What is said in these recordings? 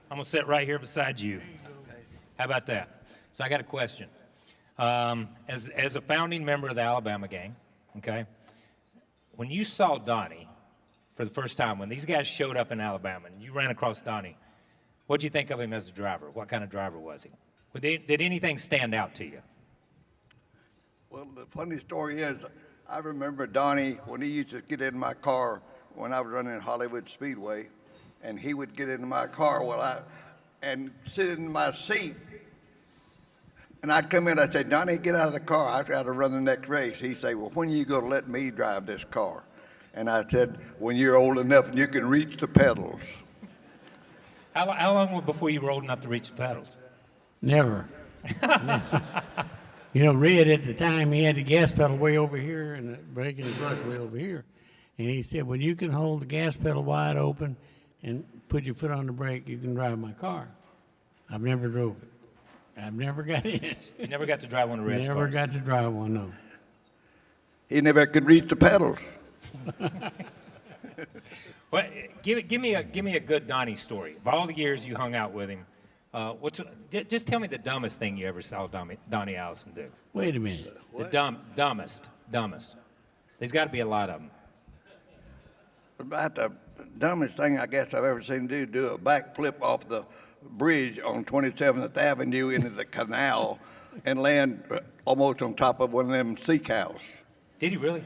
I'm going to sit right here beside you. How about that? So I got a question. As a founding member of the Alabama gang, okay, when you saw Donnie for the first time, when these guys showed up in Alabama and you ran across Donnie, what did you think of him as a driver? What kind of driver was he? Did anything stand out to you? Well, the funny story is, I remember Donnie when he used to get in my car when I was running Hollywood Speedway, and he would get into my car and sit in my seat. And I'd come in, I'd say, Donnie, get out of the car. I've got to run the next race. He'd say, well, when are you going to let me drive this car? And I said, when you're old enough and you can reach the pedals. How long before you were old enough to reach the pedals? Never. You know, Red at the time, he had the gas pedal way over here and the brake and the clutch way over here. And he said, when you can hold the gas pedal wide open and put your foot on the brake, you can drive my car. I've never drove it. I've never got in. You never got to drive one of Red's Never cars? got to drive one, no. He never could reach the pedals. Well, give me a good Donnie story. Of all the years you hung out with him, just tell me the dumbest thing you ever saw Donnie Allison do. Wait a minute. The dumbest. There's got to be a lot of them. About the dumbest thing I guess I've ever seen him do a backflip off the bridge on 27th Avenue into the canal and land almost on top of one of them sea cows. Did he really?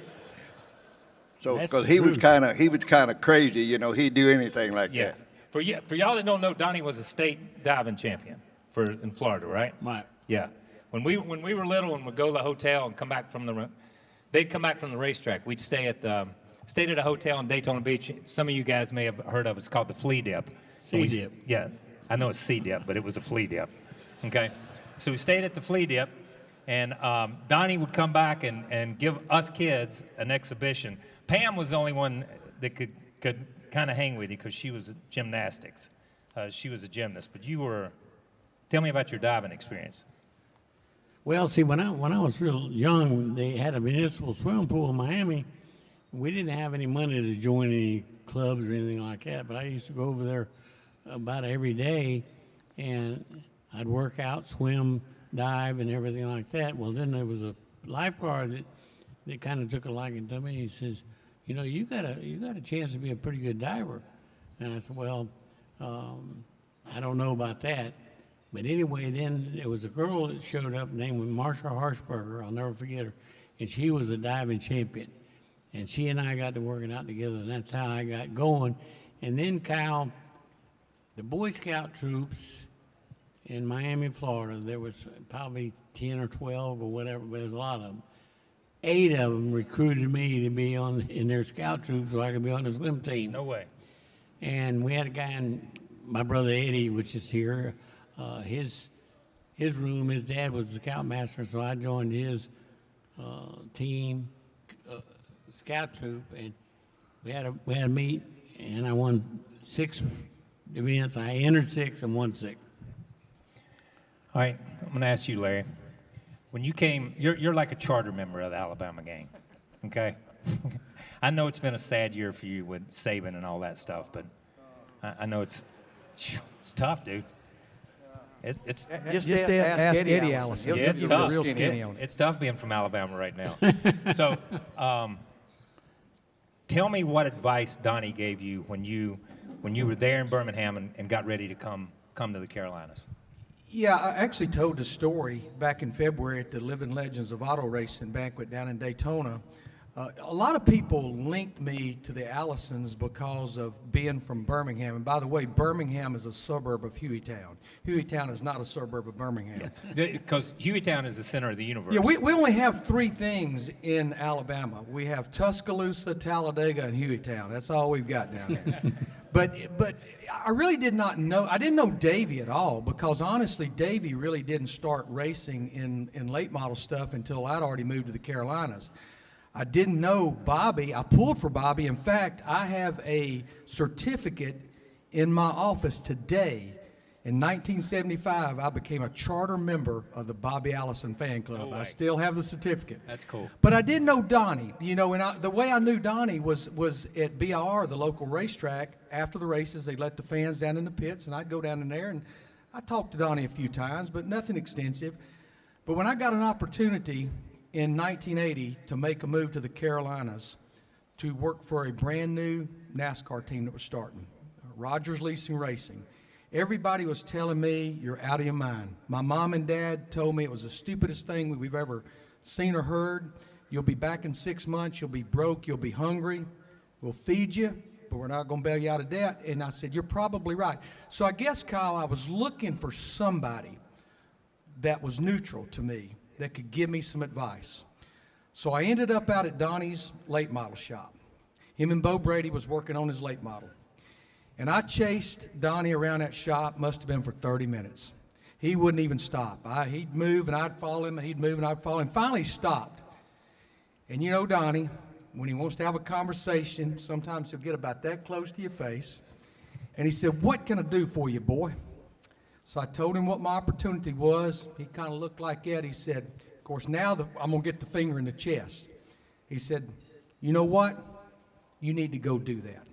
So, because he was kind of crazy, you know, he'd do anything like that. For y'all that don't know, Donnie was a state diving champion in Florida, right? Right. Yeah. When we were little and would go to the hotel and come back from they'd come back from the racetrack. We'd stayed at a hotel in Daytona Beach. Some of you guys may have heard of it. It's called the Flea Dip. Sea Dip. Yeah. I know it's Sea Dip, but it was a Flea Dip. Okay. So we stayed at the Flea Dip, and Donnie would come back and give us kids an exhibition. Pam was the only one that could kind of hang with you because she was gymnastics. She was a gymnast. But tell me about your diving experience. Well, see, when I was real young, they had a municipal swimming pool in Miami. We didn't have any money to join any clubs or anything like that, but I used to go over there about every day, and I'd work out, swim, dive, and everything like that. Well, then there was a lifeguard that kind of took a liking to me. He says, you know, you got a chance to be a pretty good diver. And I said, well, I don't know about that. But anyway, then there was a girl that showed up named Marsha Harshberger. I'll never forget her. And she was a diving champion. And she and I got to working out together, and that's how I got going. And then, Kyle, the Boy Scout troops in Miami, Florida, there was probably 10 or 12 or whatever, but there's a lot of them. 8 of them recruited me to be in their scout troop so I could be on the swim team. No way. And we had a guy, my brother Eddie, which is here, his room, his dad was the scoutmaster, so I joined his team, scout troop, and we had a meet, and I won 6 events. I entered 6 and won 6. All right, I'm going to ask you, Larry. When you came, you're like a charter member of the Alabama gang, okay? I know it's been a sad year for you with Saban and all that stuff, but I know it's tough, dude. It's just ask Eddie Allison. Yeah, it's He'll tough. give you real skinny on it. It's tough being from Alabama right now. So, tell me what advice Donnie gave you when you were there in Birmingham and got ready to come to the Carolinas. Yeah, I actually told the story back in February at the Living Legends of Auto Racing banquet down in Daytona. A lot of people linked me to the Allisons because of being from Birmingham. And by the way, Birmingham is a suburb of Hueytown. Hueytown is not a suburb of Birmingham. Because Hueytown is the center of the universe. Yeah, we only have 3 things in Alabama. We have Tuscaloosa, Talladega, and Hueytown. That's all we've got down there. But I really did not know. I didn't know Davey at all because honestly, Davey really didn't start racing in late model stuff until I'd already moved to the Carolinas. I didn't know Bobby. I pulled for Bobby. In fact, I have a certificate in my office today In 1975, I became a charter member of the Bobby Allison fan club. No I way. still have the certificate. That's cool. But I did know Donnie, you know, and the way I knew Donnie was at BIR, the local racetrack. After the races, they let the fans down in the pits, and I'd go down in there, and I talked to Donnie a few times, but nothing extensive. But when I got an opportunity in 1980 to make a move to the Carolinas to work for a brand new NASCAR team that was starting, Rogers Leasing Racing, everybody was telling me, you're out of your mind. My mom and dad told me it was the stupidest thing we've ever seen or heard. You'll be back in 6 months. You'll be broke. You'll be hungry. We'll feed you, but we're not going to bail you out of debt. And I said, you're probably right. So I guess, Kyle, I was looking for somebody that was neutral to me, that could give me some advice. So I ended up out at Donnie's late model shop. Him and Bo Brady was working on his late model. And I chased Donnie around that shop, must have been for 30 minutes. He wouldn't even stop. He'd move and I'd follow him, and he'd move and I'd follow him. Finally he stopped. And you know Donnie, when he wants to have a conversation, sometimes he'll get about that close to your face. And he said, what can I do for you, boy? So I told him what my opportunity was. He kind of looked like that. He said, of course, now I'm going to get the finger in the chest. He said, you know what? You need to go do that.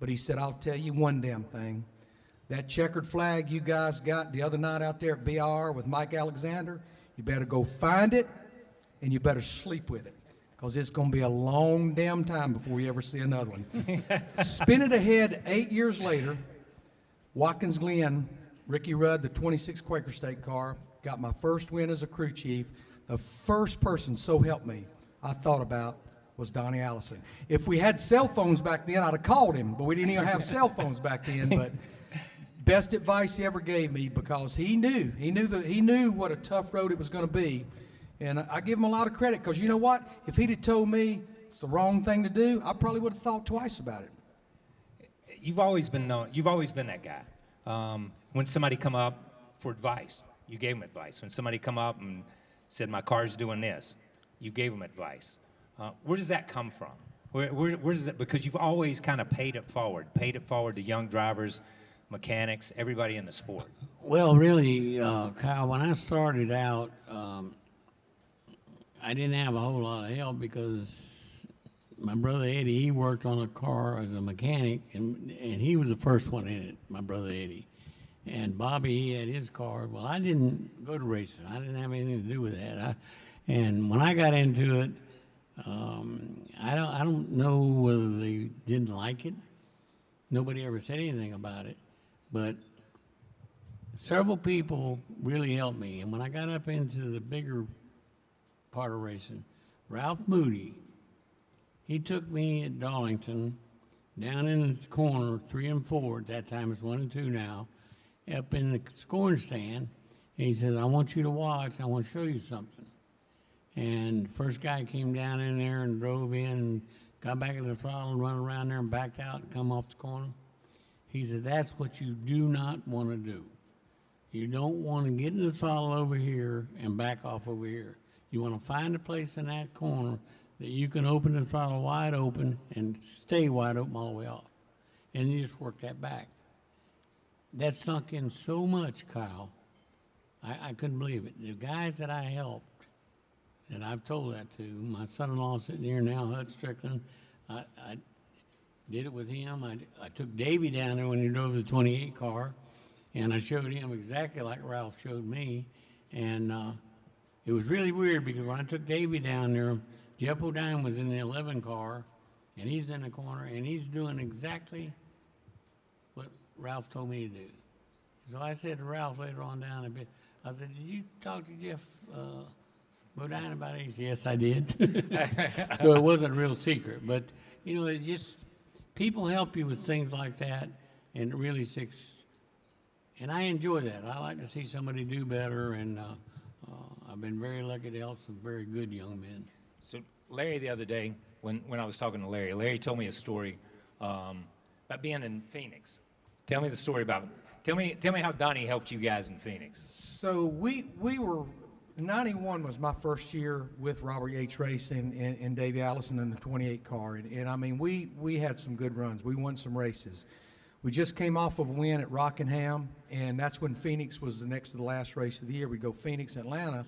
But he said, I'll tell you one damn thing. That checkered flag you guys got the other night out there at BR with Mike Alexander, you better go find it, and you better sleep with it, because it's going to be a long damn time before you ever see another one. Spin it ahead 8 years later, Watkins Glen, Ricky Rudd, the 26 Quaker State car, got my first win as a crew chief. The first person, so help me, I thought about was Donnie Allison. If we had cell phones back then, I'd have called him, but we didn't even have cell phones back then. But best advice he ever gave me, because he knew what a tough road it was going to be. And I give him a lot of credit, because you know what? If he'd have told me it's the wrong thing to do, I probably would have thought twice about it. You've always been that guy. When somebody come up for advice, you gave them advice. When somebody come up and said, my car's doing this, you gave them advice. Where does that come from? Where does it, because you've always kind of paid it forward to young drivers, mechanics, everybody in the sport. Well, really, Kyle, when I started out, I didn't have a whole lot of help, because my brother Eddie, he worked on a car as a mechanic, and he was the first one in it, my brother Eddie. And Bobby, he had his car. Well, I didn't go to racing. I didn't have anything to do with that. And when I got into it, I don't know whether they didn't like it. Nobody ever said anything about it. But several people really helped me. And when I got up into the bigger part of racing, Ralph Moody, he took me at Darlington, down in the corner, 3 and 4, at that time it's 1 and 2 now, up in the scoring stand, and he says, I want you to watch, I want to show you something. And first guy came down in there and drove in and got back in the throttle and run around there and backed out and come off the corner. He said, that's what you do not want to do. You don't want to get in the throttle over here and back off over here. You want to find a place in that corner that you can open the throttle wide open and stay wide open all the way off. And you just work that back. That sunk in so much, Kyle. I couldn't believe it. The guys that I helped, and I've told that to, my son-in-law sitting here now, Hud Strickland, I did it with him. I took Davey down there when he drove the 28 car, and I showed him exactly like Ralph showed me. And it was really weird, because when I took Davey down there, Jeff O'Dine was in the 11 car, and he's in the corner, and he's doing exactly what Ralph told me to do. So I said to Ralph later on down a bit, I said, did you talk to Jeff O'Dine about it? He said, yes, I did. So it wasn't a real secret. But, you know, it just, people help you with things like that, and it really sticks. And I enjoy that. I like to see somebody do better, and I've been very lucky to help some very good young men. So Larry, the other day, when I was talking to Larry told me a story about being in Phoenix. Tell me the story about, tell me how Donnie helped you guys in Phoenix. So we were, 91 was my first year with Robert Yates Racing and Davey Allison in the 28 car. And I mean, we had some good runs. We won some races. We just came off of a win at Rockingham, and that's when Phoenix was the next to the last race of the year. We'd go Phoenix, Atlanta,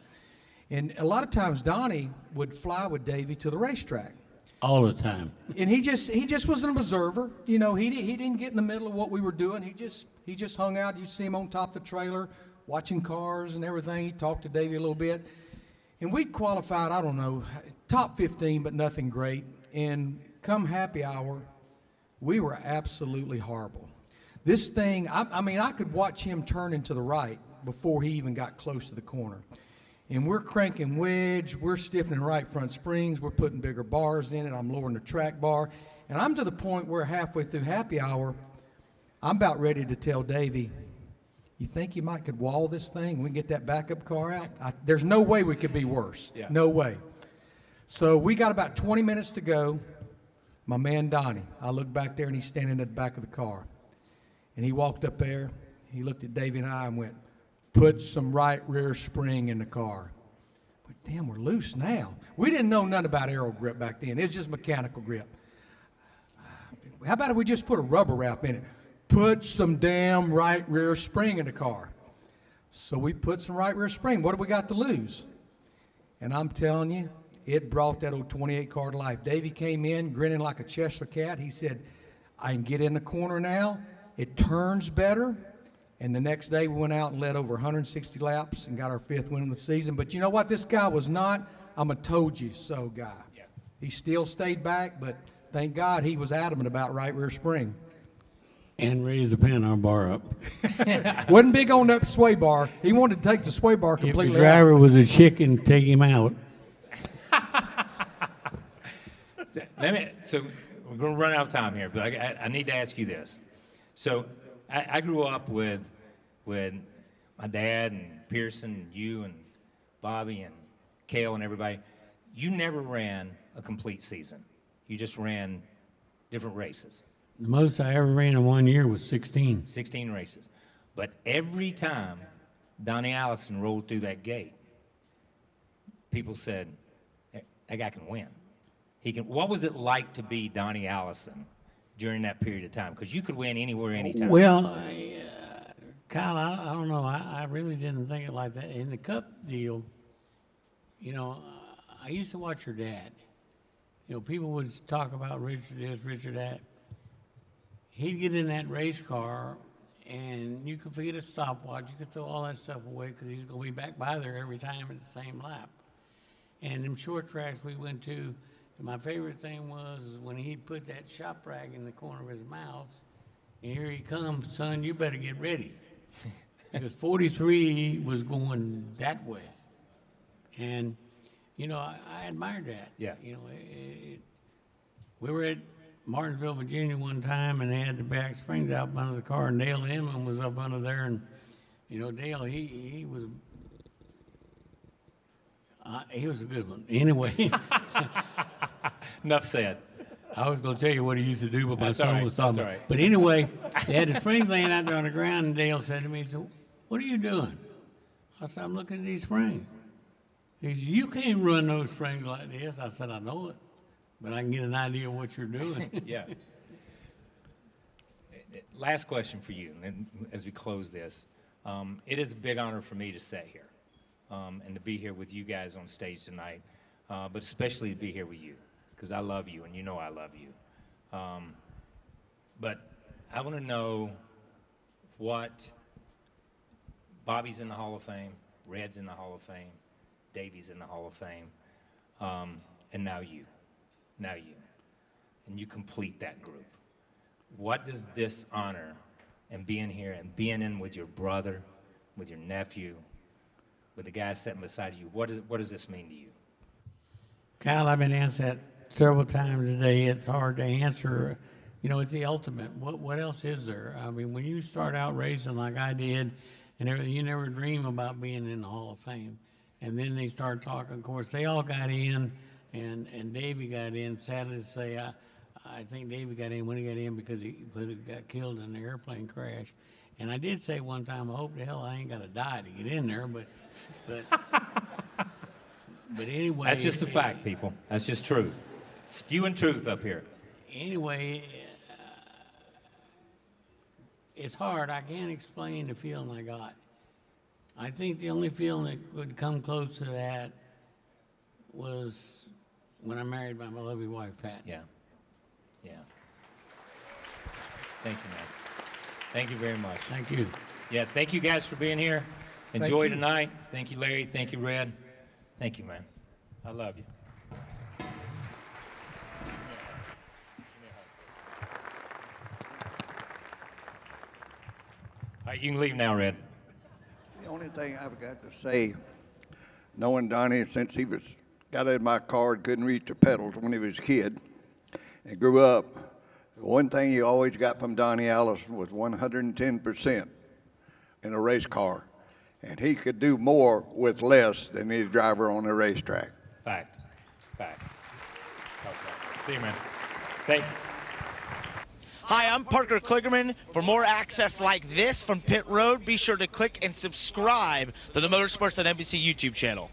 and a lot of times Donnie would fly with Davey to the racetrack. All the time. And he just was an observer. You know, he didn't get in the middle of what we were doing. He just hung out. You see him on top of the trailer, watching cars and everything. He talked to Davey a little bit, and we'd qualified, I don't know, top 15, but nothing great. And come happy hour, we were absolutely horrible. This thing, I mean, I could watch him turn into the right before he even got close to the corner. And we're cranking wedge, we're stiffening right front springs, we're putting bigger bars in it, I'm lowering the track bar. And I'm to the point where halfway through happy hour, I'm about ready to tell Davey, you think you might could wall this thing? We can get that backup car out? There's no way we could be worse. Yeah. No way. So we got about 20 minutes to go. My man Donnie, I look back there and he's standing at the back of the car. And he walked up there, he looked at Davey and I and went, put some right rear spring in the car. But damn, we're loose now. We didn't know nothing about aero grip back then. It was just mechanical grip. How about if we just put a rubber wrap in it? Put some damn right rear spring in the car. So we put some right rear spring. What do we got to lose? And I'm telling you, it brought that old 28 car to life. Davey came in grinning like a Cheshire cat. He said, I can get in the corner now. It turns better. And the next day we went out and led over 160 laps and got our 5th win of the season. But you know what? This guy was not, I'm a told you so guy. Yeah. He still stayed back, but thank God he was adamant about right rear spring. And raised the Panhard bar up. Wasn't big on that sway bar. He wanted to take the sway bar completely If the driver was a chicken, take him out. So we're going to run out of time here, but I need to ask you this. So I grew up with my dad and Pearson and you and Bobby and Cale and everybody. You never ran a complete season. You just ran different races. The most I ever ran in 1 year was 16. 16 races. But every time Donnie Allison rolled through that gate, people said, that guy can win. He can. What was it like to be Donnie Allison during that period of time? Because you could win anywhere, anytime. Well, Kyle, I don't know. I really didn't think it like that. In the Cup deal, you know, I used to watch your dad. You know, people would talk about Richard this, Richard that. He'd get in that race car, and you could forget a stopwatch. You could throw all that stuff away because he's going to be back by there every time at the same lap. And them short tracks we went to, my favorite thing was when he'd put that shop rag in the corner of his mouth, and here he comes, son, you better get ready. Because 43 was going that way. And, you know, I admired that. Yeah. You know, we were at Martinsville, Virginia one time, and they had the back springs out under the car, and Dale Inman was up under there, and, you know, Dale, he was a good one. Anyway. Enough said. I was going to tell you what he used to do, but my That's son all right. was talking. That's all right. But anyway, they had the springs laying out there on the ground, and Dale said to me, he said, what are you doing? I said, I'm looking at these springs. He said, you can't run those springs like this. I said, I know it, but I can get an idea of what you're doing. Yeah. Last question for you, and as we close this. It is a big honor for me to sit here and to be here with you guys on stage tonight, but especially to be here with you, because I love you, and you know I love you. But I want to know what Bobby's in the Hall of Fame, Red's in the Hall of Fame, Davey's in the Hall of Fame, and now you. And you complete that group. What does this honor and being here and being in with your brother, with your nephew, with the guy sitting beside you, what does this mean to you? Kyle, I've been asked that several times today. It's hard to answer. You know, it's the ultimate. What else is there? I mean, when you start out racing like I did and everything, you never dream about being in the Hall of Fame. And then they start talking. Of course, they all got in, and Davey got in. Sadly to say, I think Davey got in when he got in because he got killed in the airplane crash. And I did say one time, I hope the hell I ain't got to die to get in there, but anyway. That's just a fact, people. That's just truth. Spewing truth up here. Anyway, it's hard. I can't explain the feeling I got. I think the only feeling that would come close to that was when I married my lovely wife, Pat. Yeah. Yeah. Thank you, man. Thank you very much. Thank you. Yeah, thank you guys for being here. Enjoy you. tonight. Thank you, Larry. Thank you, Red. Thank you, man. I love you. All right, you can leave now, Red. The only thing I've got to say, knowing Donnie since he got in my car and couldn't reach the pedals when he was a kid and grew up, the one thing he always got from Donnie Allison was 110% in a race car. And he could do more with less than any driver on the racetrack. Fact. Fact. Okay. See you, man. Thank you. Hi, I'm Parker Kligerman. For more access like this from Pit Road, be sure to click and subscribe to the Motorsports on NBC YouTube channel.